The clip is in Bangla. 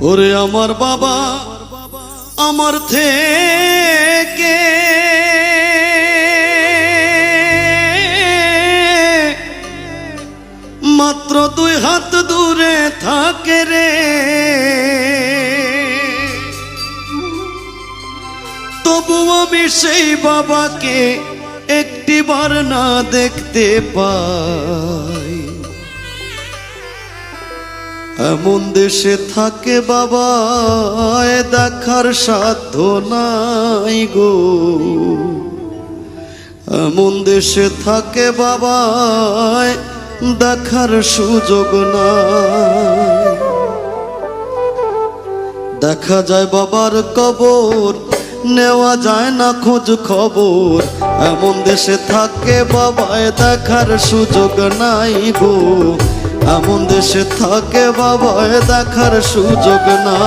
ওরে আমার বাবা আমার থেকে মাত্র 2 হাত দূরে থাকে রে, তবু আমি সেই বাবাকে একটিবার না দেখতে পাই। এমন দেশে থাকে বাবা দেখার সাধ্য নাই গো, এমন দেশে থাকে বাবা দেখার সুযোগ নাই। দেখা যায় বাবার কবর, নেওয়া যায় না খোঁজ খবর, এমন দেশে থাকে বাবায় দেখার সুযোগ নাই গো, এমন দেশে থাকে বাবায় দেখার সুযোগ না।